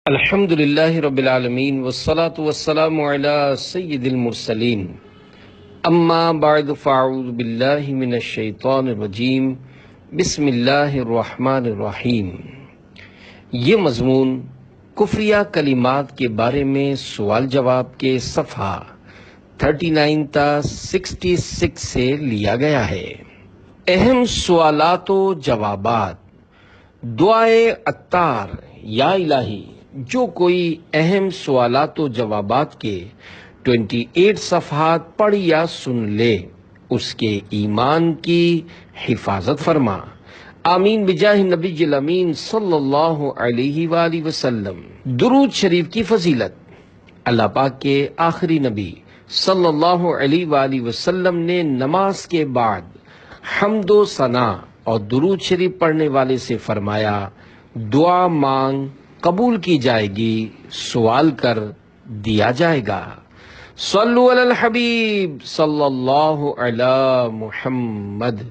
الحمد للہ رب العالمین والصلاة والسلام علی سید المرسلین اما بعد فاعوذ باللہ من الشیطان الرجیم بسم اللہ الرحمن الرحیم۔ یہ مضمون کفریہ کلمات کے بارے میں سوال جواب کے صفحہ 39 تا 66 سے لیا گیا ہے۔ اہم سوالات و جوابات۔ دعائے عطار: یا الہی، جو کوئی اہم سوالات و جوابات کے 28 صفحات پڑھ یا سن لے اس کے ایمان کی حفاظت فرما، آمین بجاہ نبی الامین صلی اللہ علیہ وآلہ وسلم۔ درود شریف کی فضیلت۔ اللہ پاک کے آخری نبی صلی اللہ علیہ وآلہ وسلم نے نماز کے بعد حمد و ثنا اور درود شریف پڑھنے والے سے فرمایا، دعا مانگ قبول کی جائے گی، سوال کر دیا جائے گا۔ صلو علی الحبیب صلی اللہ علی محمد۔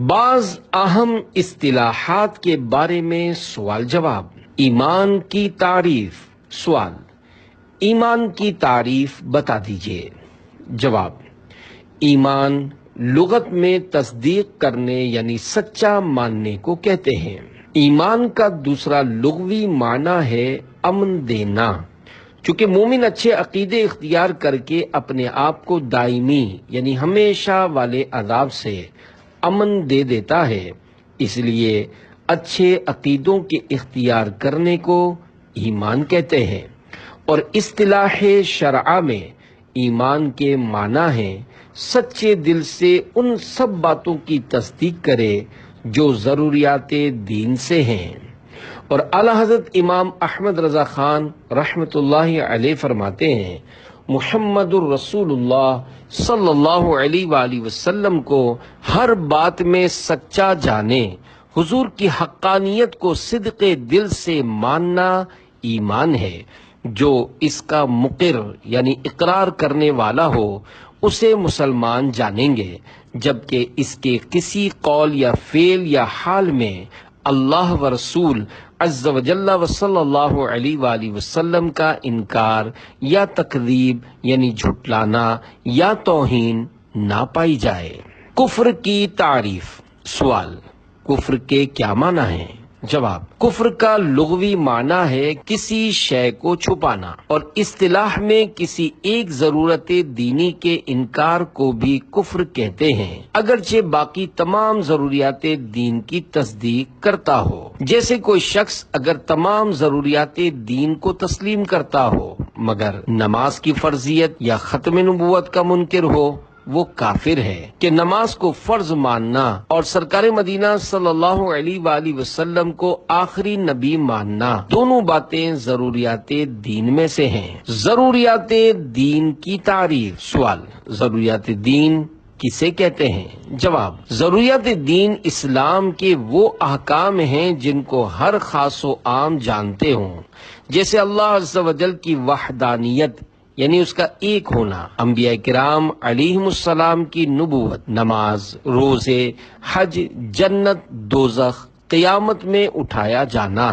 بعض اہم اصطلاحات کے بارے میں سوال جواب۔ ایمان کی تعریف۔ سوال: ایمان کی تعریف بتا دیجیے۔ جواب: ایمان لغت میں تصدیق کرنے یعنی سچا ماننے کو کہتے ہیں۔ ایمان کا دوسرا لغوی معنی ہے امن دینا۔ چونکہ مومن اچھے عقیدے اختیار کر کے اپنے آپ کو دائمی یعنی ہمیشہ والے عذاب سے امن دے دیتا ہے، اس لیے اچھے عقیدوں کے اختیار کرنے کو ایمان کہتے ہیں۔ اور اصطلاح شرع میں ایمان کے معنی ہے سچے دل سے ان سب باتوں کی تصدیق کرے جو ضروریات دین سے ہیں۔ اور اعلیٰ حضرت امام احمد رضا خان رحمۃ اللہ علیہ فرماتے ہیں، محمد الرسول اللہ صلی اللہ علیہ وآلہ وسلم کو ہر بات میں سچا جانے، حضور کی حقانیت کو صدق دل سے ماننا ایمان ہے۔ جو اس کا مقر یعنی اقرار کرنے والا ہو اسے مسلمان جانیں گے، جبکہ اس کے کسی قول یا فعل یا حال میں اللہ و رسول عز و جل و صلی اللہ علیہ وآلہ وسلم کا انکار یا تکذیب یعنی جھٹلانا یا توہین نہ پائی جائے۔ کفر کی تعریف۔ سوال: کفر کے کیا معنی ہیں؟ جواب: کفر کا لغوی معنی ہے کسی شے کو چھپانا، اور اصطلاح میں کسی ایک ضرورت دینی کے انکار کو بھی کفر کہتے ہیں، اگرچہ باقی تمام ضروریات دین کی تصدیق کرتا ہو۔ جیسے کوئی شخص اگر تمام ضروریات دین کو تسلیم کرتا ہو مگر نماز کی فرضیت یا ختم نبوت کا منکر ہو، وہ کافر ہے۔ کہ نماز کو فرض ماننا اور سرکار مدینہ صلی اللہ علیہ وآلہ وسلم کو آخری نبی ماننا دونوں باتیں ضروریات دین میں سے ہیں۔ ضروریات دین کی تعریف۔ سوال: ضروریات دین کسے کہتے ہیں؟ جواب: ضروریات دین اسلام کے وہ احکام ہیں جن کو ہر خاص و عام جانتے ہوں، جیسے اللہ عز و جل کی وحدانیت یعنی اس کا ایک ہونا، انبیاء کرام علیہم السلام کی نبوت، نماز، روزے، حج، جنت، دوزخ، قیامت میں اٹھایا جانا،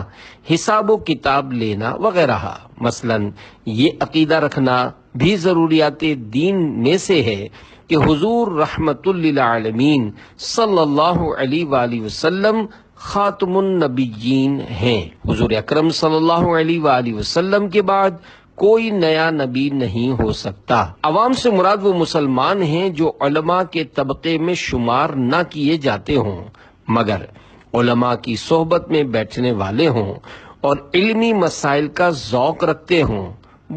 حساب و کتاب لینا وغیرہ۔ مثلا یہ عقیدہ رکھنا بھی ضروریات دین میں سے ہے کہ حضور رحمت للعالمین صلی اللہ علیہ وآلہ وسلم خاتم النبیین ہیں۔ حضور اکرم صلی اللہ علیہ وآلہ وسلم کے بعد کوئی نیا نبی نہیں ہو سکتا۔ عوام سے مراد وہ مسلمان ہیں جو علماء کے طبقے میں شمار نہ کیے جاتے ہوں، مگر علماء کی صحبت میں بیٹھنے والے ہوں اور علمی مسائل کا ذوق رکھتے ہوں۔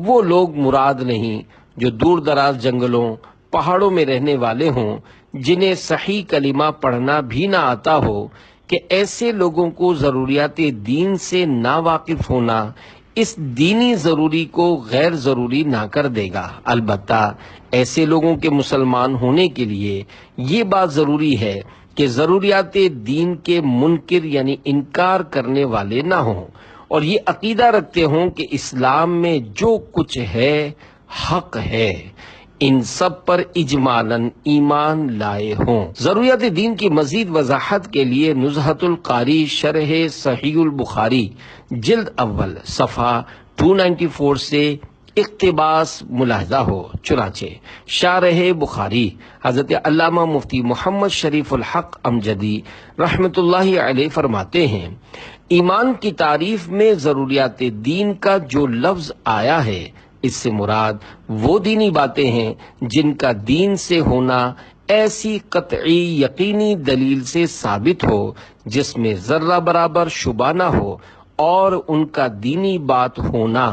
وہ لوگ مراد نہیں جو دور دراز جنگلوں پہاڑوں میں رہنے والے ہوں، جنہیں صحیح کلمہ پڑھنا بھی نہ آتا ہو، کہ ایسے لوگوں کو ضروریات دین سے نا واقف ہونا اس دینی ضروری کو غیر ضروری نہ کر دے گا۔ البتہ ایسے لوگوں کے مسلمان ہونے کے لیے یہ بات ضروری ہے کہ ضروریات دین کے منکر یعنی انکار کرنے والے نہ ہوں، اور یہ عقیدہ رکھتے ہوں کہ اسلام میں جو کچھ ہے حق ہے، ان سب پر اجمالاً ایمان لائے ہوں۔ ضروریات دین کی مزید وضاحت کے لیے نزہۃ القاری شرح صحیح البخاری جلد اول صفحہ 294 سے اقتباس ملاحظہ ہو۔ چنانچہ شارح بخاری حضرت علامہ مفتی محمد شریف الحق امجدی رحمۃ اللہ علیہ فرماتے ہیں، ایمان کی تعریف میں ضروریات دین کا جو لفظ آیا ہے، اس سے مراد وہ دینی باتیں ہیں جن کا دین سے ہونا ایسی قطعی یقینی دلیل سے ثابت ہو جس میں ذرہ برابر شبہ نہ ہو، اور ان کا دینی بات ہونا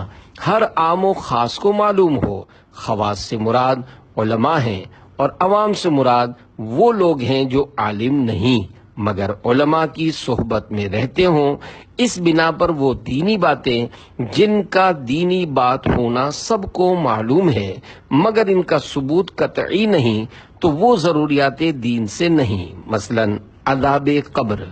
ہر عام و خاص کو معلوم ہو۔ خواص سے مراد علماء ہیں اور عوام سے مراد وہ لوگ ہیں جو عالم نہیں مگر علماء کی صحبت میں رہتے ہوں۔ اس بنا پر وہ دینی باتیں جن کا دینی بات ہونا سب کو معلوم ہے مگر ان کا ثبوت قطعی نہیں تو وہ ضروریات دین سے نہیں، مثلا عذاب قبر،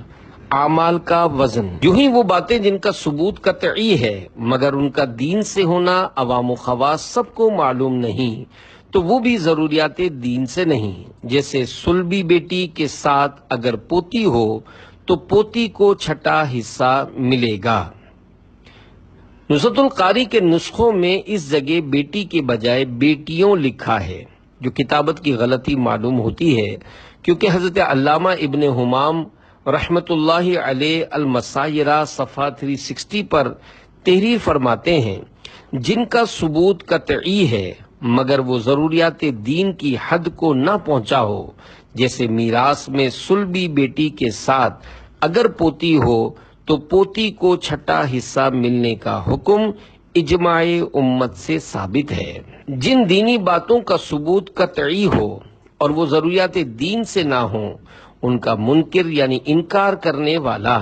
اعمال کا وزن، یوں ہی وہ باتیں جن کا ثبوت قطعی ہے مگر ان کا دین سے ہونا عوام و خواص سب کو معلوم نہیں تو وہ بھی ضروریات دین سے نہیں۔ جیسے صلبی بیٹی کے ساتھ اگر پوتی ہو تو پوتی کو چھٹا حصہ ملے گا۔ نصرت القاری کے نسخوں میں اس جگہ بیٹی کے بجائے بیٹیوں لکھا ہے، جو کتابت کی غلطی معلوم ہوتی ہے، کیونکہ حضرت علامہ ابن حمام رحمت اللہ علیہ المسائرہ صفحہ 360 پر تحریر فرماتے ہیں، جن کا ثبوت قطعی ہے مگر وہ ضروریات دین کی حد کو نہ پہنچا ہو، جیسے میراث میں صلبی بیٹی کے ساتھ اگر پوتی ہو تو پوتی کو چھٹا حصہ ملنے کا حکم اجماع امت سے ثابت ہے۔ جن دینی باتوں کا ثبوت قطعی ہو اور وہ ضروریات دین سے نہ ہوں، ان کا منکر یعنی انکار کرنے والا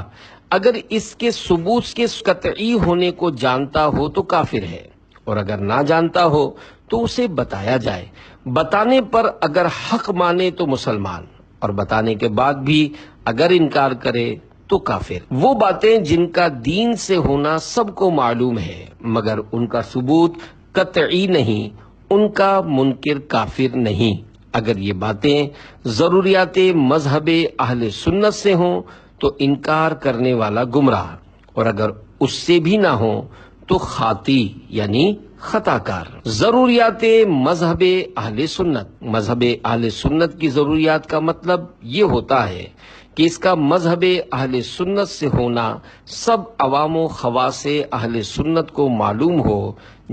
اگر اس کے ثبوت کے قطعی ہونے کو جانتا ہو تو کافر ہے، اور اگر نہ جانتا ہو تو اسے بتایا جائے۔ بتانے پر اگر حق مانے تو مسلمان، اور بتانے کے بعد بھی اگر انکار کرے تو کافر۔ وہ باتیں جن کا دین سے ہونا سب کو معلوم ہے مگر ان کا ثبوت قطعی نہیں، ان کا منکر کافر نہیں۔ اگر یہ باتیں ضروریات مذہب اہل سنت سے ہوں تو انکار کرنے والا گمراہ، اور اگر اس سے بھی نہ ہوں تو خاطی یعنی خطا کار۔ ضروریات مذہب اہل سنت، مذہب اہل سنت کی ضروریات کا مطلب یہ ہوتا ہے کہ اس کا مذہب اہل سنت سے ہونا سب عوام و خواص اہل سنت کو معلوم ہو،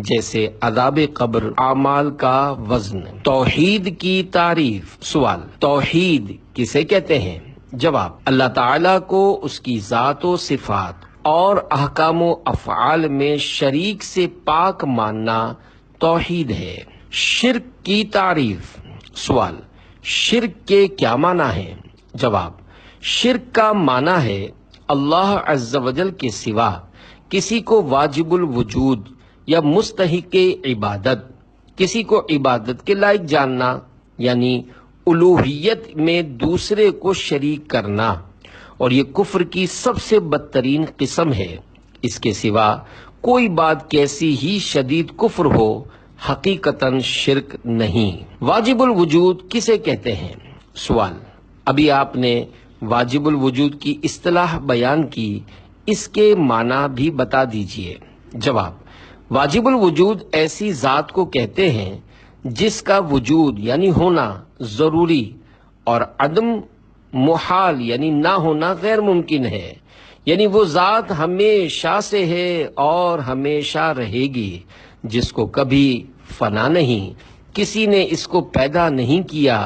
جیسے عذاب قبر، اعمال کا وزن۔ توحید کی تعریف۔ سوال، توحید کسے کہتے ہیں؟ جواب، اللہ تعالیٰ کو اس کی ذات و صفات اور احکام و افعال میں شریک سے پاک ماننا توحید ہے۔ شرک کی تعریف۔ سوال، شرک کے کیا معنی ہے؟ جواب، شرک کا معنی ہے اللہ عز و جل کے سوا کسی کو واجب الوجود یا مستحق عبادت، کسی کو عبادت کے لائق جاننا، یعنی الوہیت میں دوسرے کو شریک کرنا، اور یہ کفر کی سب سے بدترین قسم ہے۔ اس کے سوا کوئی بات کیسی ہی شدید کفر ہو، حقیقتاً شرک نہیں۔ واجب الوجود کسے کہتے ہیں؟ سوال، ابھی آپ نے واجب الوجود کی اصطلاح بیان کی، اس کے معنی بھی بتا دیجئے۔ جواب، واجب الوجود ایسی ذات کو کہتے ہیں جس کا وجود یعنی ہونا ضروری اور عدم محال یعنی نہ ہونا غیر ممکن ہے، یعنی وہ ذات ہمیشہ سے ہے اور ہمیشہ رہے گی، جس کو کبھی فنا نہیں، کسی نے اس کو پیدا نہیں کیا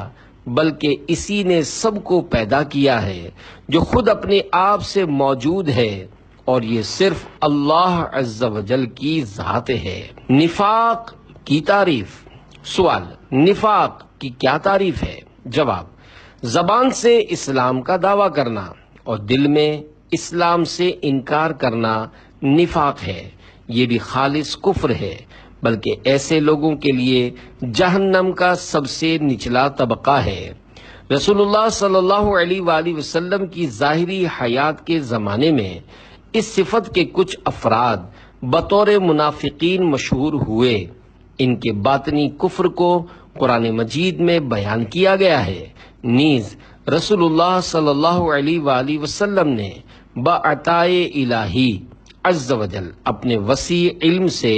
بلکہ اسی نے سب کو پیدا کیا ہے، جو خود اپنے آپ سے موجود ہے، اور یہ صرف اللہ عز و جل کی ذات ہے۔ نفاق کی تعریف۔ سوال، نفاق کی کیا تعریف ہے؟ جواب، زبان سے اسلام کا دعویٰ کرنا اور دل میں اسلام سے انکار کرنا نفاق ہے۔ یہ بھی خالص کفر ہے، بلکہ ایسے لوگوں کے لیے جہنم کا سب سے نچلا طبقہ ہے۔ رسول اللہ صلی اللہ علیہ وآلہ وسلم کی ظاہری حیات کے زمانے میں اس صفت کے کچھ افراد بطور منافقین مشہور ہوئے۔ ان کے باطنی کفر کو قرآن مجید میں بیان کیا گیا ہے، نیز رسول اللہ صلی اللہ علیہ وآلہ وسلم نے بعطائے الہی عز و جل اپنے وسیع علم سے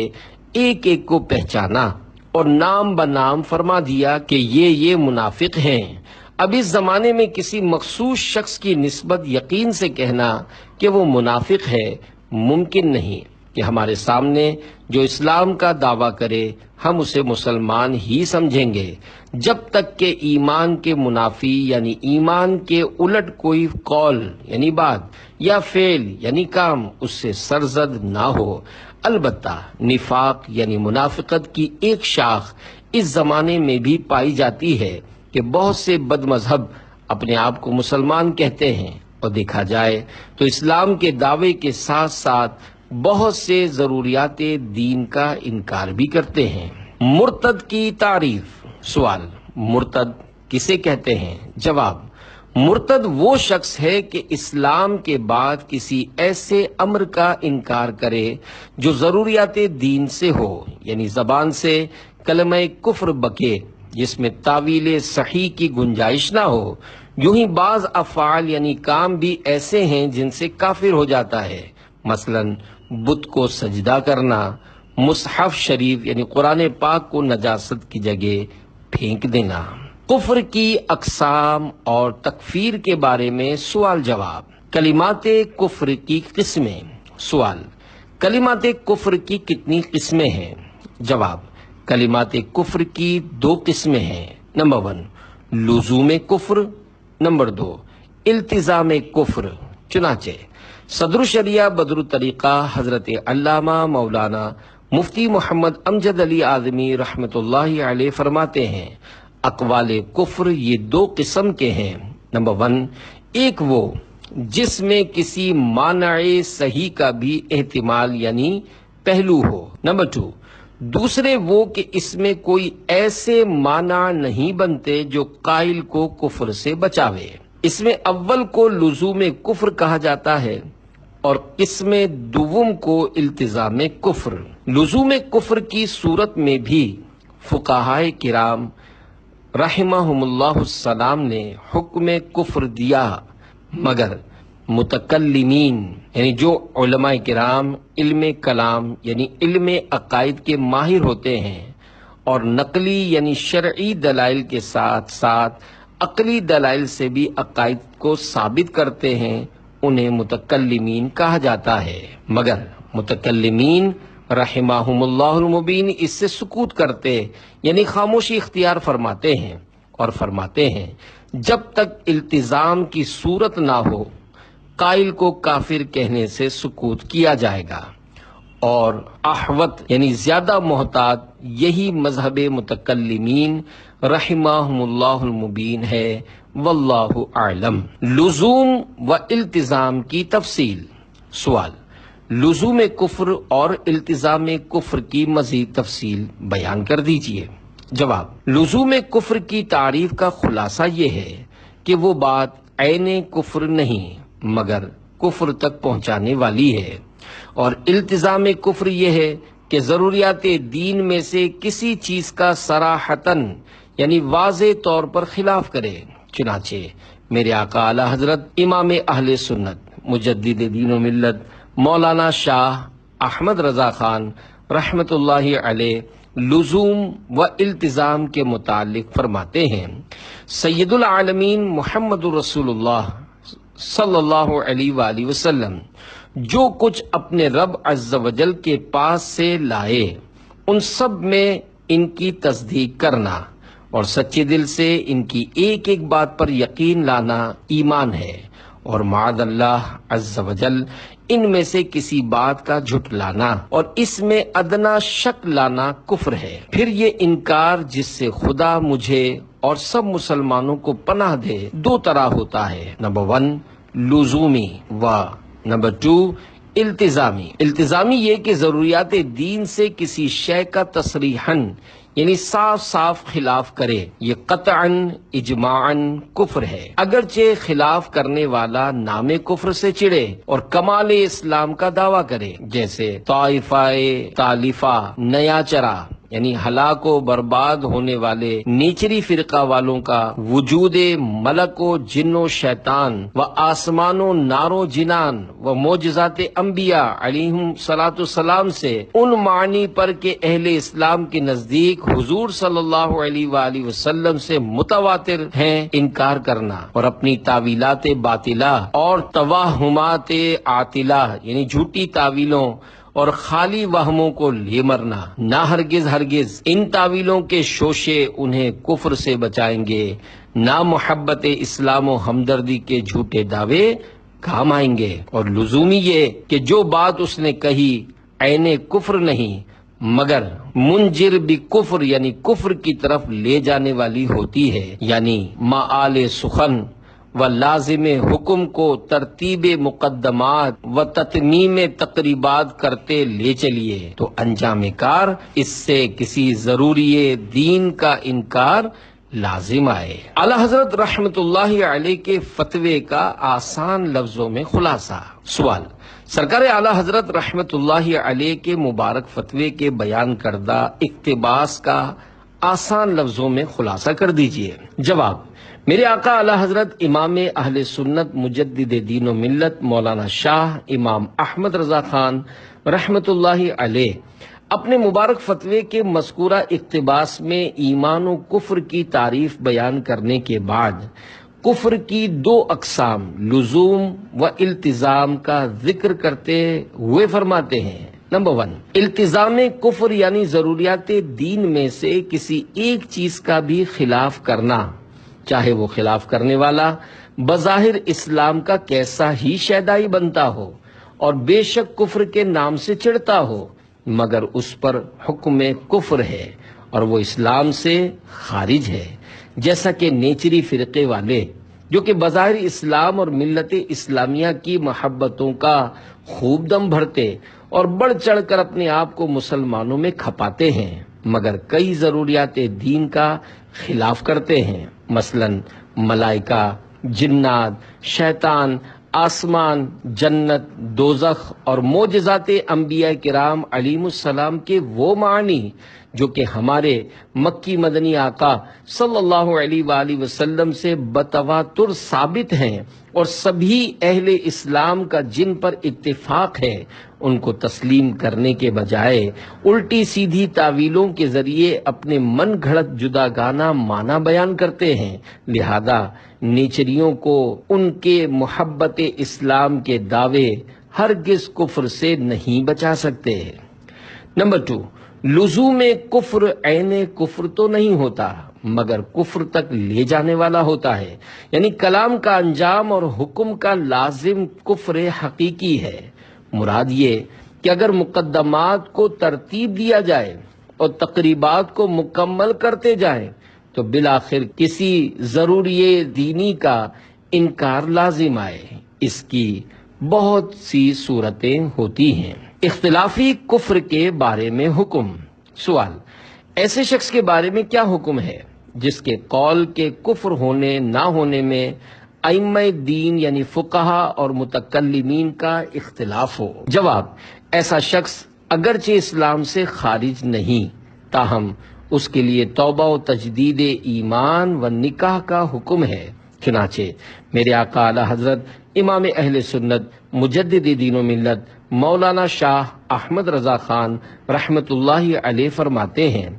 ایک ایک کو پہچانا اور نام بنام فرما دیا کہ یہ منافق ہیں۔ اب اس زمانے میں کسی مخصوص شخص کی نسبت یقین سے کہنا کہ وہ منافق ہے ممکن نہیں کہ ہمارے سامنے جو اسلام کا دعویٰ کرے ہم اسے مسلمان ہی سمجھیں گے جب تک کہ ایمان کے منافی یعنی ایمان کے الٹ کوئی قول یعنی بات یا فعل یعنی کام اس سے سرزد نہ ہو۔ البتہ نفاق یعنی منافقت کی ایک شاخ اس زمانے میں بھی پائی جاتی ہے کہ بہت سے بد مذہب اپنے آپ کو مسلمان کہتے ہیں اور دیکھا جائے تو اسلام کے دعوے کے ساتھ ساتھ بہت سے ضروریات دین کا انکار بھی کرتے ہیں۔ مرتد کی تعریف۔ سوال: مرتد کسے کہتے ہیں؟ جواب: مرتد وہ شخص ہے کہ اسلام کے بعد کسی ایسے امر کا انکار کرے جو ضروریات دین سے ہو، یعنی زبان سے کلمہ کفر بکے جس میں تعویل صحیح کی گنجائش نہ ہو۔ یوں ہی بعض افعال یعنی کام بھی ایسے ہیں جن سے کافر ہو جاتا ہے، مثلا بت کو سجدہ کرنا، مصحف شریف یعنی قرآن پاک کو نجاست کی جگہ پھینک دینا۔ کفر کی اقسام اور تکفیر کے بارے میں سوال جواب۔ کلمات کفر کی قسمیں۔ سوال: کلمات کفر کی کتنی قسمیں ہیں؟ جواب: کلمات کفر کی 2 قسمیں ہیں۔ نمبر 1 لزوم کفر، نمبر 2 التزام کفر۔ چنانچہ صدر الشریعہ بدر الطریقہ حضرت علامہ مولانا مفتی محمد امجد علی اعظمی رحمۃ اللہ علیہ فرماتے ہیں اقوال کفر یہ 2 قسم کے ہیں۔ نمبر 1 ایک وہ جس میں کسی مانع صحیح کا بھی احتمال یعنی پہلو ہو۔ نمبر 2 دوسرے وہ کہ اس میں کوئی ایسے مانع نہیں بنتے جو قائل کو کفر سے بچاوے۔ اس میں اول کو لزوم کفر کہا جاتا ہے اور قسم دوم کو التزام کفر۔ لزوم کفر کی صورت میں بھی فقہائے کرام رحمہم اللہ السلام نے حکم کفر دیا، مگر متکلمین یعنی جو علماء کرام علم کلام یعنی علم عقائد کے ماہر ہوتے ہیں اور نقلی یعنی شرعی دلائل کے ساتھ ساتھ عقلی دلائل سے بھی عقائد کو ثابت کرتے ہیں، انہیں متکلمین کہا جاتا ہے، مگر متکلمین رحمہم اللہ المبین اس سے سکوت کرتے یعنی خاموشی اختیار فرماتے ہیں اور فرماتے ہیں جب تک التزام کی صورت نہ ہو قائل کو کافر کہنے سے سکوت کیا جائے گا، اور احوط یعنی زیادہ محتاط یہی مذہب متکلمین رحمہم اللہ المبین ہے، واللہ اعلم۔ لزوم و التزام کی تفصیل۔ سوال: لزوم کفر اور التزام کفر کی مزید تفصیل بیان کر دیجیے۔ جواب: لزوم کفر کی تعریف کا خلاصہ یہ ہے کہ وہ بات عین کفر نہیں مگر کفر تک پہنچانے والی ہے، اور التزام کفر یہ ہے کہ ضروریات دین میں سے کسی چیز کا صراحتاً یعنی واضح طور پر خلاف کرے۔ چنانچہ میرے آقا اعلی حضرت امام اہل سنت مجدد دین و ملت مولانا شاہ احمد رضا خان رحمت اللہ علیہ لزوم و التزام کے متعلق فرماتے ہیں سید العالمین محمد رسول اللہ صلی اللہ علیہ وآلہ وسلم جو کچھ اپنے رب عز و جل کے پاس سے لائے ان سب میں ان کی تصدیق کرنا اور سچے دل سے ان کی ایک ایک بات پر یقین لانا ایمان ہے، اور معاذ اللہ عز و جل ان میں سے کسی بات کا جھٹلانا اور اس میں ادنا شک لانا کفر ہے۔ پھر یہ انکار جس سے خدا مجھے اور سب مسلمانوں کو پناہ دے 2 طرح ہوتا ہے، نمبر 1 لزومی و نمبر 2 التزامی۔ التزامی یہ کہ ضروریات دین سے کسی شے کا تصریحاً یعنی صاف صاف خلاف کرے، یہ قطعاً اجماعاً کفر ہے، اگرچہ خلاف کرنے والا نام کفر سے چڑھے اور کمال اسلام کا دعویٰ کرے، جیسے طائفہ تالیفہ نیا چرا یعنی ہلاک و برباد ہونے والے نیچری فرقہ والوں کا وجود ملک و جن و شیطان و آسمان و نار و جنان و معجزات انبیاء علیہم صلاۃ السلام سے ان معنی پر کہ اہل اسلام کے نزدیک حضور صلی اللہ علیہ وآلہ وسلم سے متواتر ہیں انکار کرنا، اور اپنی تعویلات باطلہ اور توہمات عاطلہ یعنی جھوٹی تعویلوں اور خالی وہموں کو لے مرنا، نہ ہرگز ان تعویلوں کے شوشے انہیں کفر سے بچائیں گے، نہ محبت اسلام و ہمدردی کے جھوٹے دعوے کام آئیں گے۔ اور لزومی یہ کہ جو بات اس نے کہی عین کفر نہیں مگر منجر بھی کفر یعنی کفر کی طرف لے جانے والی ہوتی ہے، یعنی معال سخن و لازم حکم کو ترتیب مقدمات و تتمیم تقریبات کرتے لے چلیے تو انجام کار اس سے کسی ضروری دین کا انکار لازم آئے۔ اعلی حضرت رحمت اللہ علیہ کے فتوے کا آسان لفظوں میں خلاصہ۔ سوال: سرکار اعلی حضرت رحمت اللہ علیہ کے مبارک فتوے کے بیان کردہ اقتباس کا آسان لفظوں میں خلاصہ کر دیجئے۔ جواب: میرے آقا اعلی حضرت امام اہل سنت مجدد دین و ملت مولانا شاہ امام احمد رضا خان رحمت اللہ علیہ اپنے مبارک فتوے کے مذکورہ اقتباس میں ایمان و کفر کی تعریف بیان کرنے کے بعد کفر کی دو اقسام لزوم و التزام کا ذکر کرتے ہوئے فرماتے ہیں: نمبر 1، التزام کفر یعنی ضروریات دین میں سے کسی ایک چیز کا بھی خلاف کرنا، چاہے وہ خلاف کرنے والا بظاہر اسلام کا کیسا ہی شیدائی بنتا ہو اور بے شک کفر کے نام سے چڑھتا ہو، مگر اس پر حکم کفر ہے اور وہ اسلام سے خارج ہے، جیسا کہ نیچری فرقے والے جو کہ بظاہر اسلام اور ملت اسلامیہ کی محبتوں کا خوب دم بھرتے اور بڑھ چڑھ کر اپنے آپ کو مسلمانوں میں کھپاتے ہیں، مگر کئی ضروریات دین کا خلاف کرتے ہیں، مثلا ملائکہ، جنات، شیطان، آسمان، جنت، دوزخ اور معجزات انبیاء کرام علیہم السلام کے وہ معنی جو کہ ہمارے مکی مدنی آقا صلی اللہ علیہ وآلہ وسلم سے بتواتر ثابت ہیں اور سبھی اہل اسلام کا جن پر اتفاق ہے، ان کو تسلیم کرنے کے بجائے الٹی سیدھی تعویلوں کے ذریعے اپنے من گھڑت جداگانہ معنی بیان کرتے ہیں، لہذا نیچریوں کو ان کے محبت اسلام کے دعوے ہرگز کفر سے نہیں بچا سکتے۔ نمبر 2، لزوم کفر عین کفر تو نہیں ہوتا مگر کفر تک لے جانے والا ہوتا ہے، یعنی کلام کا انجام اور حکم کا لازم کفر حقیقی ہے۔ مراد یہ کہ اگر مقدمات کو ترتیب دیا جائے اور تقریبات کو مکمل کرتے جائیں تو بالآخر کسی ضروری دینی کا انکار لازم آئے۔ اس کی بہت سی صورتیں ہوتی ہیں۔ اختلافی کفر کے بارے میں حکم۔ سوال: ایسے شخص کے بارے میں کیا حکم ہے جس کے قول کے کفر ہونے نہ ہونے میں ائمہ دین یعنی فقہا اور متکلمین کا اختلاف ہو؟ جواب: ایسا شخص اگرچہ اسلام سے خارج نہیں، تاہم اس کے لیے توبہ و تجدید ایمان و نکاح کا حکم ہے۔ چنانچہ میرے آقا اعلی حضرت امام اہل سنت مجدد دین و ملت مولانا شاہ احمد رضا خان رحمت اللہ علیہ فرماتے ہیں: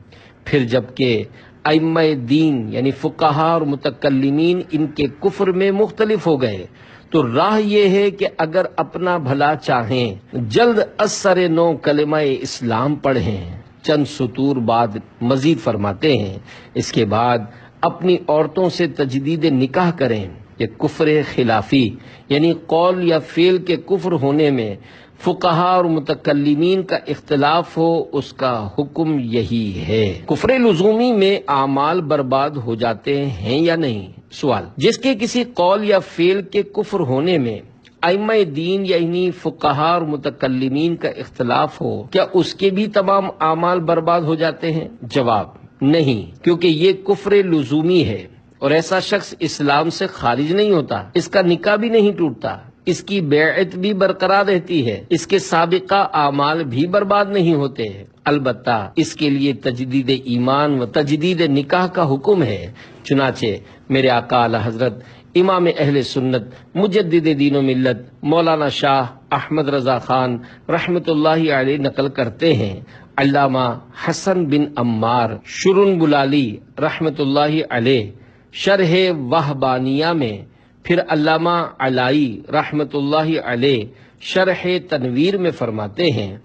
پھر جبکہ ائمہ دین یعنی فقہا اور متکلمین ان کے کفر میں مختلف ہو گئے تو راہ یہ ہے کہ اگر اپنا بھلا چاہیں جلد اثر نو کلمہ اسلام پڑھیں۔ چند سطور بعد مزید فرماتے ہیں: اس کے بعد اپنی عورتوں سے تجدید نکاح کریں کہ کفر خلافی یعنی قول یا فعل کے کفر ہونے میں فقہا اور متکلمین کا اختلاف ہو، اس کا حکم یہی ہے۔ کفر لزومی میں اعمال برباد ہو جاتے ہیں یا نہیں؟ سوال: جس کے کسی قول یا فعل کے کفر ہونے میں ائمہ دین یعنی فقہا اور متکلمین کا اختلاف ہو، کیا اس کے بھی تمام اعمال برباد ہو جاتے ہیں؟ جواب: نہیں، کیونکہ یہ کفر لزومی ہے اور ایسا شخص اسلام سے خارج نہیں ہوتا، اس کا نکاح بھی نہیں ٹوٹتا، اس کی بیعت بھی برقرار رہتی ہے، اس کے سابقہ اعمال بھی برباد نہیں ہوتے، البتہ اس کے لیے تجدید ایمان و تجدید نکاح کا حکم ہے۔ چنانچہ میرے آقا اعلی حضرت امام اہل سنت مجدد دین و ملت مولانا شاہ احمد رضا خان رحمت اللہ علیہ نقل کرتے ہیں، علامہ حسن بن عمار شرن بلالی رحمت اللہ علیہ شرح وہبانیہ میں، پھر علامہ علائی رحمت اللہ علیہ شرح تنویر میں فرماتے ہیں،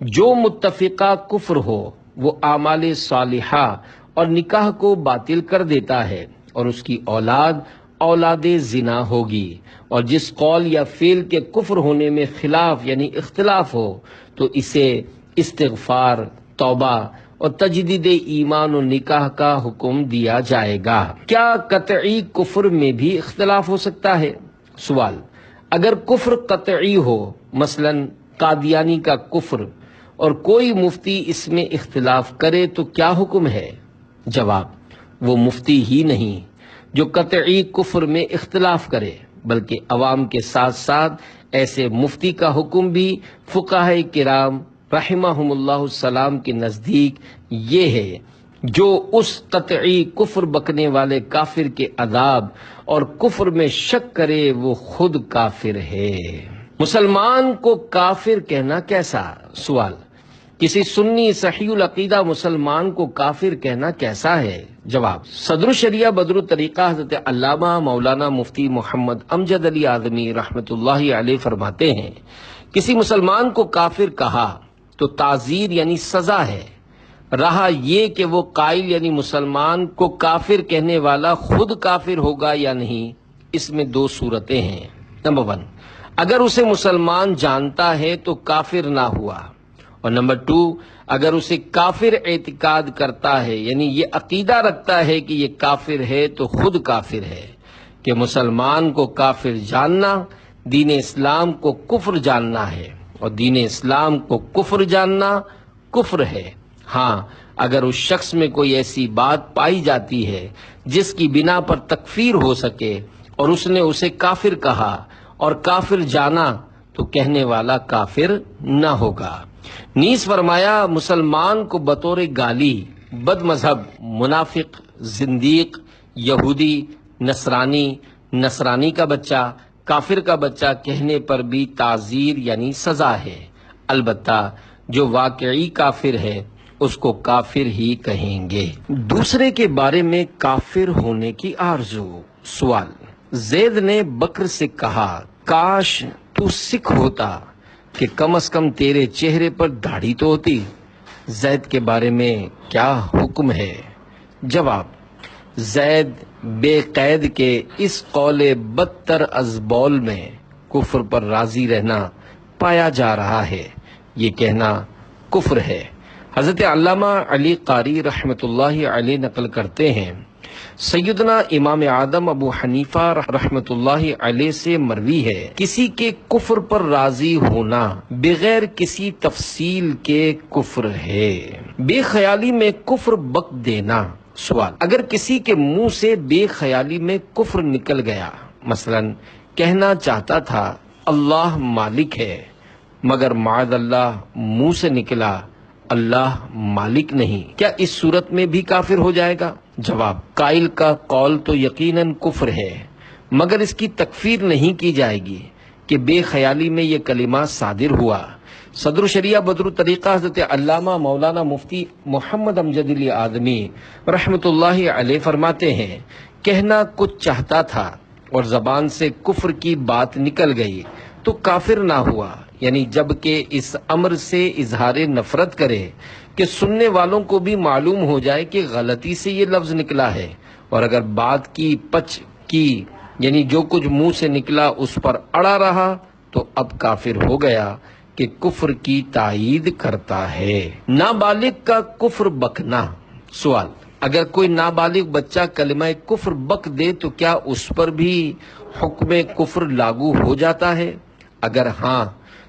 جو متفقہ کفر ہو وہ اعمال صالحہ اور نکاح کو باطل کر دیتا ہے اور اس کی اولاد زنا ہوگی، اور جس قول یا فعل کے کفر ہونے میں خلاف یعنی اختلاف ہو تو اسے استغفار، توبہ اور تجدید ایمان و نکاح کا حکم دیا جائے گا۔ کیا قطعی کفر میں بھی اختلاف ہو سکتا ہے؟ سوال: اگر کفر قطعی ہو، مثلا قادیانی کا کفر، اور کوئی مفتی اس میں اختلاف کرے تو کیا حکم ہے؟ جواب: وہ مفتی ہی نہیں جو قطعی کفر میں اختلاف کرے، بلکہ عوام کے ساتھ ساتھ ایسے مفتی کا حکم بھی فقہائے کرام رحمہم اللہ السلام کے نزدیک یہ ہے، جو اس قطعی کفر بکنے والے کافر کے عذاب اور کفر میں شک کرے وہ خود کافر ہے۔ مسلمان کو کافر کہنا کیسا؟ سوال: کسی سنی صحیح العقیدہ مسلمان کو کافر کہنا کیسا ہے؟ جواب: صدر الشریعہ بدر الطریقہ حضرت علامہ مولانا مفتی محمد امجد علی اعظمی رحمت اللہ علیہ فرماتے ہیں، کسی مسلمان کو کافر کہا تو تعزیر یعنی سزا ہے، رہا یہ کہ وہ قائل یعنی مسلمان کو کافر کہنے والا خود کافر ہوگا یا نہیں، اس میں دو صورتیں ہیں۔ نمبر 1، اگر اسے مسلمان جانتا ہے تو کافر نہ ہوا، اور نمبر 2، اگر اسے کافر اعتقاد کرتا ہے یعنی یہ عقیدہ رکھتا ہے کہ یہ کافر ہے تو خود کافر ہے، کہ مسلمان کو کافر جاننا دین اسلام کو کفر جاننا ہے، اور دین اسلام کو کفر جاننا کفر ہے۔ ہاں، اگر اس شخص میں کوئی ایسی بات پائی جاتی ہے جس کی بنا پر تکفیر ہو سکے اور اس نے اسے کافر کہا اور کافر جانا تو کہنے والا کافر نہ ہوگا۔ نیز فرمایا، مسلمان کو بطور گالی بد مذہب، منافق، زندیق، یہودی، نصرانی کا بچہ، کافر کا بچہ کہنے پر بھی تعزیر یعنی سزا ہے، البتہ جو واقعی کافر ہے اس کو کافر ہی کہیں گے۔ دوسرے کے بارے میں کافر ہونے کی آرزو۔ سوال: زید نے بکر سے کہا، کاش تو سکھ ہوتا کہ کم از کم تیرے چہرے پر داڑھی تو ہوتی، زید کے بارے میں کیا حکم ہے؟ جواب: زید بے قید کے اس قول بدتر از بول میں کفر پر راضی رہنا پایا جا رہا ہے، یہ کہنا کفر ہے۔ حضرت علامہ علی قاری رحمت اللہ علیہ نقل کرتے ہیں، سیدنا امام اعظم ابو حنیفہ رحمت اللہ علیہ سے مروی ہے، کسی کے کفر پر راضی ہونا بغیر کسی تفصیل کے کفر ہے۔ بے خیالی میں کفر بک دینا۔ سوال: اگر کسی کے منہ سے بے خیالی میں کفر نکل گیا، مثلا کہنا چاہتا تھا اللہ مالک ہے، مگر معاذ اللہ منہ سے نکلا اللہ مالک نہیں، کیا اس صورت میں بھی کافر ہو جائے گا؟ جواب: قائل کا قول تو یقیناً کفر ہے، مگر اس کی تکفیر نہیں کی جائے گی کہ بے خیالی میں یہ کلمہ صادر ہوا۔ صدر شریعہ بدر الطریقہ حضرت علامہ مولانا مفتی محمد امجد علی اعظمی رحمت اللہ علیہ فرماتے ہیں، کہنا کچھ چاہتا تھا اور زبان سے کفر کی بات نکل گئی تو کافر نہ ہوا، یعنی جب کہ اس امر سے اظہار نفرت کرے کہ سننے والوں کو بھی معلوم ہو جائے کہ غلطی سے یہ لفظ نکلا ہے، اور اگر بات کی پچ کی یعنی جو کچھ منہ سے نکلا اس پر اڑا رہا تو اب کافر ہو گیا کہ کفر کی تائید کرتا ہے۔ نابالغ کا کفر بکنا۔ سوال: اگر کوئی نابالغ بچہ کلمہ کفر بک دے تو کیا اس پر بھی حکم کفر لاگو ہو جاتا ہے؟ اگر ہاں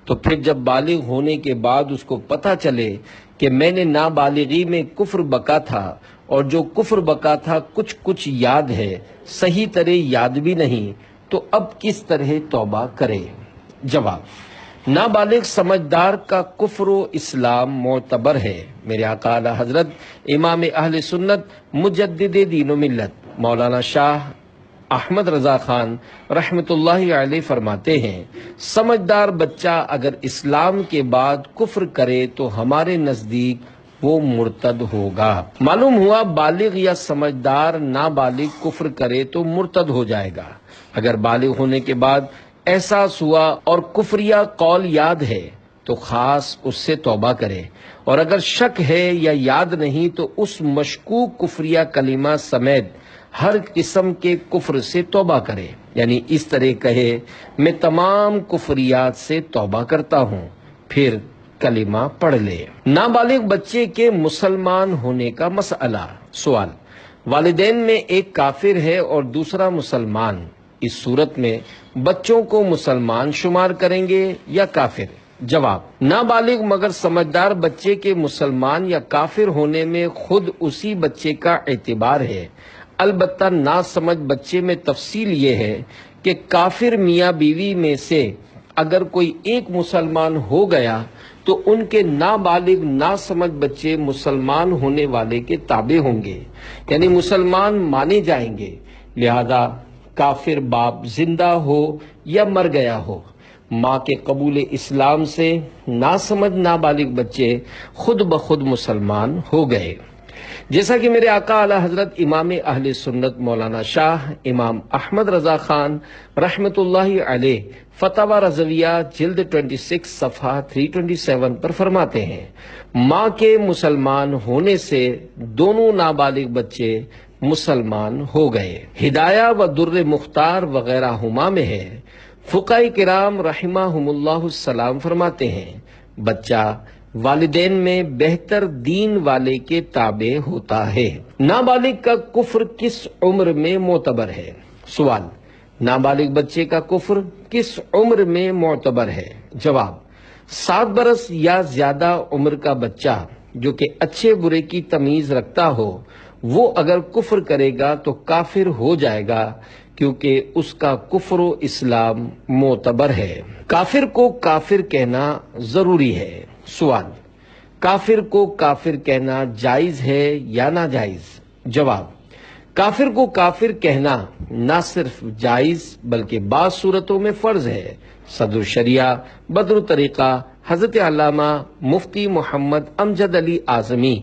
تو پھر جب بالغ ہونے کے بعد اس کو پتہ چلے کہ میں نے نابالغی میں کفر بکا تھا اور جو کفر بکا تھا کچھ یاد ہے، صحیح طرح یاد بھی نہیں، تو اب کس طرح توبہ کرے؟ جواب: نابالغ سمجھدار کا کفر و اسلام معتبر ہے۔ میرے آقا اعلی حضرت امام اہل سنت مجدد دین و ملت مولانا شاہ احمد رضا خان رحمت اللہ علیہ فرماتے ہیں، سمجھدار بچہ اگر اسلام کے بعد کفر کرے تو ہمارے نزدیک وہ مرتد ہوگا۔ معلوم ہوا بالغ یا سمجھدار نابالغ کفر کرے تو مرتد ہو جائے گا۔ اگر بالغ ہونے کے بعد احساس ہوا اور کفریہ قول یاد ہے تو خاص اس سے توبہ کرے، اور اگر شک ہے یا یاد نہیں تو اس مشکوک کفریہ کلمہ سمیت ہر قسم کے کفر سے توبہ کرے، یعنی اس طرح کہے میں تمام کفریات سے توبہ کرتا ہوں، پھر کلمہ پڑھ لے۔ نابالغ بچے کے مسلمان ہونے کا مسئلہ۔ سوال: والدین میں ایک کافر ہے اور دوسرا مسلمان، اس صورت میں بچوں کو مسلمان شمار کریں گے یا کافر؟ جواب: نابالغ مگر سمجھدار بچے کے مسلمان یا کافر ہونے میں خود اسی بچے کا اعتبار ہے، البتہ ناسمجھ بچے میں تفصیل یہ ہے کہ کافر میاں بیوی میں سے اگر کوئی ایک مسلمان ہو گیا تو ان کے نابالغ ناسمجھ بچے مسلمان ہونے والے کے تابع ہوں گے، یعنی مسلمان مانے جائیں گے، لہذا کافر باپ زندہ ہو یا مر گیا ہو، ماں کے قبول اسلام سے ناسمجھ نابالغ بچے خود بخود مسلمان ہو گئے۔ جیسا کہ میرے آقا اعلی حضرت امام اہل سنت مولانا شاہ امام احمد رضا خان رحمت اللہ علیہ فتاوی رضویہ جلد 26 صفحہ 327 پر فرماتے ہیں، ماں کے مسلمان ہونے سے دونوں نابالغ بچے مسلمان ہو گئے۔ ہدایہ و در مختار وغیرہ ہما میں ہے، فقہاء کرام رحمہم اللہ السلام فرماتے ہیں، بچہ والدین میں بہتر دین والے کے تابع ہوتا ہے۔ نابالغ کا کفر کس عمر میں معتبر ہے؟ سوال: نابالغ بچے کا کفر کس عمر میں معتبر ہے؟ جواب: 7 برس یا زیادہ عمر کا بچہ جو کہ اچھے برے کی تمیز رکھتا ہو، وہ اگر کفر کرے گا تو کافر ہو جائے گا، کیونکہ اس کا کفر و اسلام معتبر ہے۔ کافر کو کافر کہنا ضروری ہے۔ سوال: کافر کو کافر کہنا جائز ہے یا ناجائز؟ جواب: کافر کو کافر کہنا نہ صرف جائز بلکہ بعض صورتوں میں فرض ہے۔ صدر شریعہ بدر طریقہ حضرت علامہ مفتی محمد امجد علی اعظمی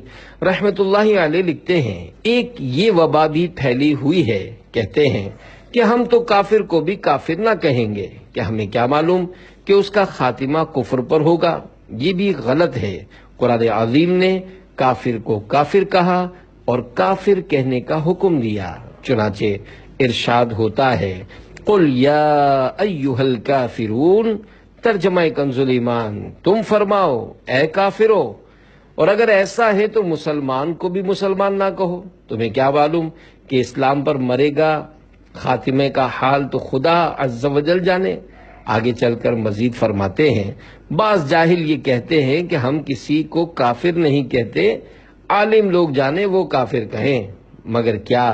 رحمت اللہ علیہ لکھتے ہیں، ایک یہ وبا بھی پھیلی ہوئی ہے، کہتے ہیں کہ ہم تو کافر کو بھی کافر نہ کہیں گے، کہ ہمیں کیا معلوم کہ اس کا خاتمہ کفر پر ہوگا۔ یہ بھی غلط ہے۔ قرآن عظیم نے کافر کو کافر کہا اور کافر کہنے کا حکم دیا، چنانچہ ارشاد ہوتا ہے، قل یا ایھا الکافرون، ترجمہ کنز ایمان، تم فرماؤ اے کافرو۔ اور اگر ایسا ہے تو مسلمان کو بھی مسلمان نہ کہو، تمہیں کیا معلوم کہ اسلام پر مرے گا، خاتمے کا حال تو خدا عز و جل جانے۔ آگے چل کر مزید فرماتے ہیں، بعض جاہل یہ کہتے ہیں کہ ہم کسی کو کافر نہیں کہتے، عالم لوگ جانے وہ کافر کہیں، مگر کیا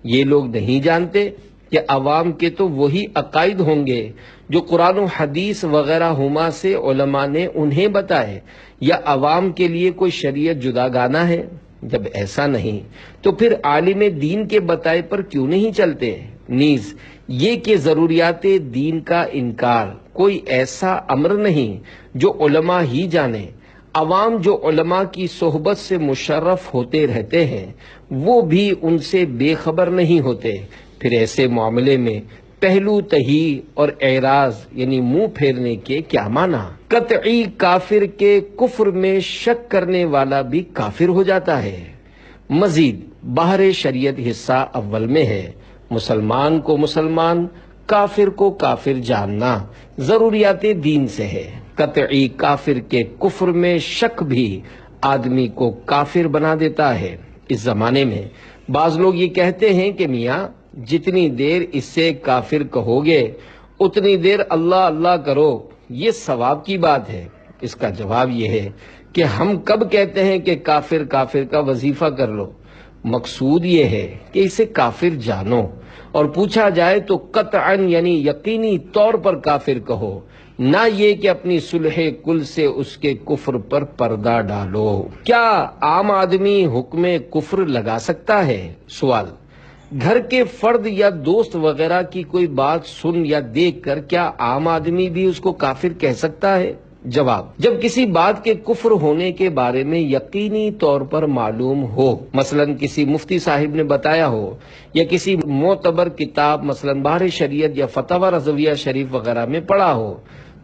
یہ لوگ نہیں جانتے کہ عوام کے تو وہی عقائد ہوں گے جو قرآن و حدیث وغیرہ ہما سے علماء نے انہیں بتائے، یا عوام کے لیے کوئی شریعت جدا گانا ہے؟ جب ایسا نہیں تو پھر عالم دین کے بتائے پر کیوں نہیں چلتے؟ نیز یہ کہ ضروریات دین کا انکار کوئی ایسا امر نہیں جو علماء ہی جانے، عوام جو علماء کی صحبت سے مشرف ہوتے رہتے ہیں وہ بھی ان سے بے خبر نہیں ہوتے۔ پھر ایسے معاملے میں پہلو تہی اور اعراض یعنی منہ پھیرنے کے کیا معنی؟ قطعی کافر کے کفر میں شک کرنے والا بھی کافر ہو جاتا ہے۔ مزید بحر شریعت حصہ اول میں ہے، مسلمان کو مسلمان، کافر کو کافر جاننا ضروریات دین سے ہے۔ قطعی کافر کے کفر میں شک بھی آدمی کو کافر بنا دیتا ہے۔ اس زمانے میں بعض لوگ یہ کہتے ہیں کہ میاں جتنی دیر اس سے کافر کہو گے اتنی دیر اللہ اللہ کرو، یہ ثواب کی بات ہے۔ اس کا جواب یہ ہے کہ ہم کب کہتے ہیں کہ کافر کافر کا وظیفہ کر لو؟ مقصود یہ ہے کہ اسے کافر جانو، اور پوچھا جائے تو قطعاً یعنی یقینی طور پر کافر کہو، نہ یہ کہ اپنی صلح کل سے اس کے کفر پر پردہ ڈالو۔ کیا عام آدمی حکم کفر لگا سکتا ہے؟ سوال، گھر کے فرد یا دوست وغیرہ کی کوئی بات سن یا دیکھ کر کیا عام آدمی بھی اس کو کافر کہہ سکتا ہے؟ جواب، جب کسی بات کے کفر ہونے کے بارے میں یقینی طور پر معلوم ہو، مثلا کسی مفتی صاحب نے بتایا ہو یا کسی معتبر کتاب مثلا بحر شریعت یا فتاوی رضویہ شریف وغیرہ میں پڑھا ہو،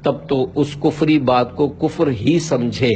تب تو اس کفری بات کو کفر ہی سمجھے،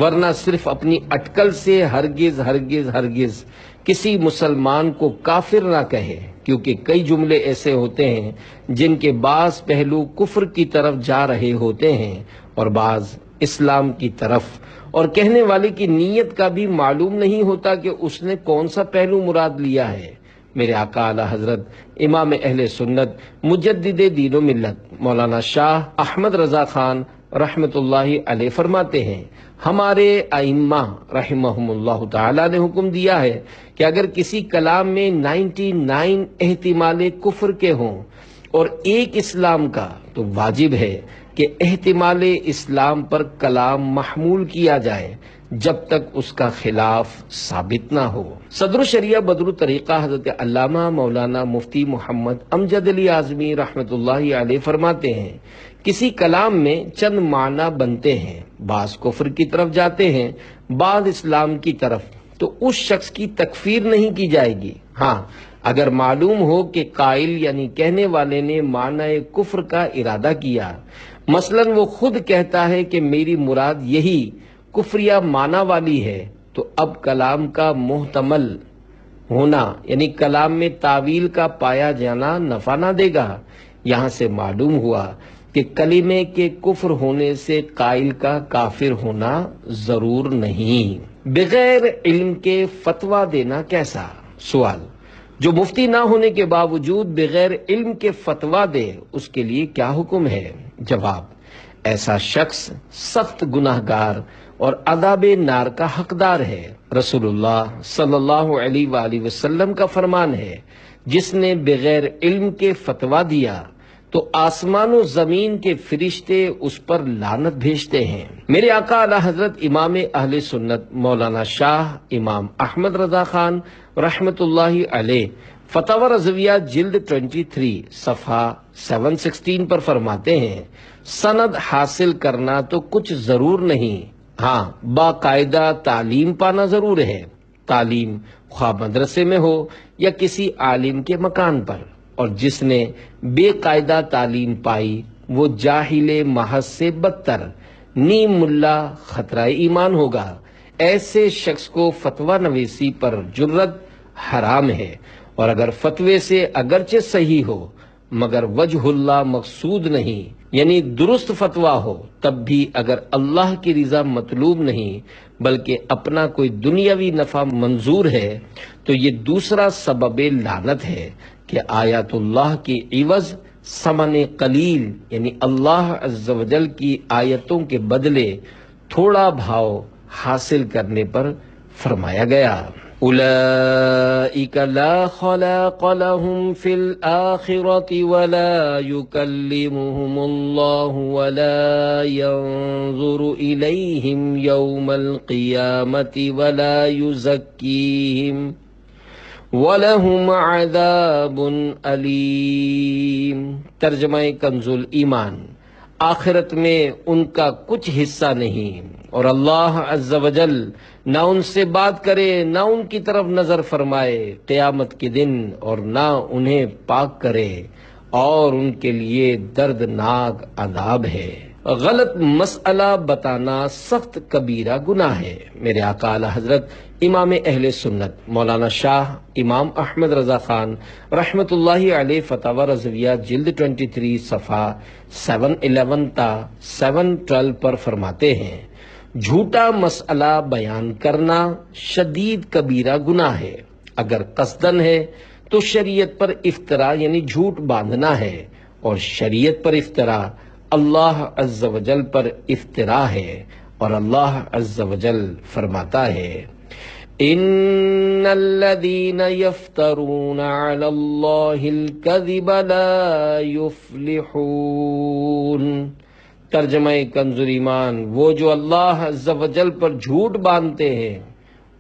ورنہ صرف اپنی اٹکل سے ہرگز ہرگز ہرگز کسی مسلمان کو کافر نہ کہے، کیونکہ کئی جملے ایسے ہوتے ہیں جن کے بعض پہلو کفر کی طرف جا رہے ہوتے ہیں اور بعض اسلام کی طرف، اور کہنے والے کی نیت کا بھی معلوم نہیں ہوتا کہ اس نے کون سا پہلو مراد لیا ہے۔ میرے آقا اعلی حضرت امام اہل سنت مجدد دین و ملت مولانا شاہ احمد رضا خان رحمت اللہ علیہ فرماتے ہیں، ہمارے ائمہ رحمہم اللہ تعالی نے حکم دیا ہے کہ اگر کسی کلام میں 99 احتمال کفر کے ہوں اور ایک اسلام کا، تو واجب ہے کہ احتمال اسلام پر کلام محمول کیا جائے جب تک اس کا خلاف ثابت نہ ہو۔ صدر الشریعہ بدر الطریقہ حضرت علامہ مولانا مفتی محمد امجد علی اعظمی رحمت اللہ علیہ فرماتے ہیں، کسی کلام میں چند معنی بنتے ہیں، بعض کفر کی طرف جاتے ہیں، بعض اسلام کی طرف، تو اس شخص کی تکفیر نہیں کی جائے گی۔ ہاں، اگر معلوم ہو کہ قائل یعنی کہنے والے نے معنی کفر کا ارادہ کیا، مثلا وہ خود کہتا ہے کہ میری مراد یہی کفریہ معنی والی ہے، تو اب کلام کا محتمل ہونا یعنی کلام میں تعویل کا پایا جانا نفع نہ دے گا۔ یہاں سے معلوم ہوا کہ کلمے کے کفر ہونے سے قائل کا کافر ہونا ضرور نہیں۔ بغیر علم کے فتویٰ دینا کیسا؟ سوال، جو مفتی نہ ہونے کے باوجود بغیر علم کے فتویٰ دے، اس کے لیے کیا حکم ہے؟ جواب، ایسا شخص سخت گناہگار اور عذاب نار کا حقدار ہے۔ رسول اللہ صلی اللہ علیہ وآلہ وسلم کا فرمان ہے، جس نے بغیر علم کے فتویٰ دیا تو آسمان و زمین کے فرشتے اس پر لعنت بھیجتے ہیں۔ میرے آقا اعلی حضرت امام اہل سنت مولانا شاہ امام احمد رضا خان رحمت اللہ علیہ فتاوی رضویہ جلد 23 صفحہ 716 پر فرماتے ہیں، سند حاصل کرنا تو کچھ ضرور نہیں، ہاں باقاعدہ تعلیم پانا ضرور ہے۔ تعلیم خواہ مدرسے میں ہو یا کسی عالم کے مکان پر، اور جس نے بے قاعدہ تعلیم پائی وہ جاہل محض سے بدتر نیم ملا خطرہ ایمان ہوگا۔ ایسے شخص کو فتویٰ نویسی پر جرت حرام ہے، اور اگر فتوے سے اگرچہ صحیح ہو مگر وجہ اللہ مقصود نہیں، یعنی درست فتویٰ ہو، تب بھی اگر اللہ کی رضا مطلوب نہیں بلکہ اپنا کوئی دنیاوی نفع منظور ہے، تو یہ دوسرا سبب لعنت ہے کہ آیات اللہ کی عوض ثمن قلیل یعنی اللہ عز و جل کی آیتوں کے بدلے تھوڑا بھاؤ حاصل کرنے پر فرمایا گیا۔ اولئک لا خلاق لهم فی الآخرة ولا یکلمهم اللہ ولا ينظر الیہم یوم القیامة ولا یزکیہم وَلَهُمْ عَذَابٌ أَلِيمٌ۔ ترجمہ کنز الایمان، آخرت میں ان کا کچھ حصہ نہیں، اور اللہ عز و جل نہ ان سے بات کرے، نہ ان کی طرف نظر فرمائے قیامت کے دن، اور نہ انہیں پاک کرے، اور ان کے لیے دردناک عذاب ہے۔ غلط مسئلہ بتانا سخت کبیرہ گناہ ہے۔ میرے آقا اعلی حضرت امام اہل سنت مولانا شاہ امام احمد رضا خان رحمت اللہ علیہ فتاوی رضویہ جلد 23 صفحہ 711 تا 712 پر فرماتے ہیں، جھوٹا مسئلہ بیان کرنا شدید کبیرہ گناہ ہے۔ اگر قصدن ہے تو شریعت پر افطرا یعنی جھوٹ باندھنا ہے، اور شریعت پر افطرا اللہ عز و جل پر افطرا ہے، اور اللہ عز و جل فرماتا ہے، ان الذين يفترون على الله الكذب لا يفلحون۔ ترجمہ کنز ایمان، وہ جو اللہ عز و جل پر جھوٹ باندھتے ہیں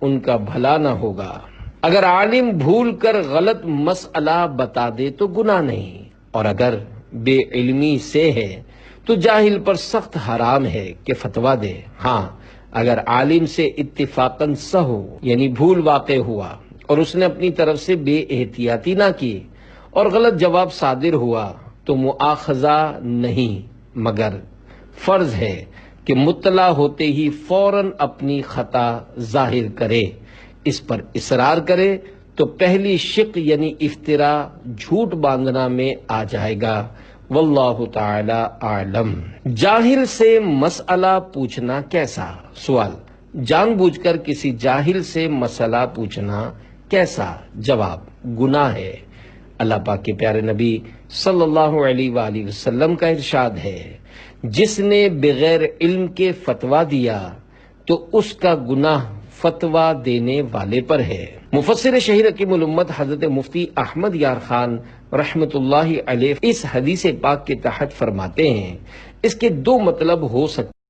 ان کا بھلا نہ ہوگا۔ اگر عالم بھول کر غلط مسئلہ بتا دے تو گناہ نہیں، اور اگر بے علمی سے ہے تو جاہل پر سخت حرام ہے کہ فتویٰ دے۔ ہاں، اگر عالم سے اتفاقاً سہو یعنی بھول واقع ہوا اور اس نے اپنی طرف سے بے احتیاطی نہ کی اور غلط جواب صادر ہوا تو مؤاخذہ نہیں، مگر فرض ہے کہ مطلع ہوتے ہی فوراً اپنی خطا ظاہر کرے۔ اس پر اصرار کرے تو پہلی شق یعنی افترا، جھوٹ باندھنا میں آ جائے گا۔ واللہ تعالی اعلم۔ جاہل سے مسئلہ پوچھنا کیسا؟ سوال، جان بوجھ کر کسی جاہل سے مسئلہ پوچھنا کیسا؟ جواب، گناہ ہے۔ اللہ پاک کے پیارے نبی صلی اللہ علیہ وآلہ وسلم کا ارشاد ہے، جس نے بغیر علم کے فتویٰ دیا تو اس کا گناہ فتویٰ دینے والے پر ہے۔ مفسر شہیر حکیم الامت حضرت مفتی احمد یار خان رحمت اللہ علیہ اس حدیث پاک کے تحت فرماتے ہیں، اس کے دو مطلب ہو سکتے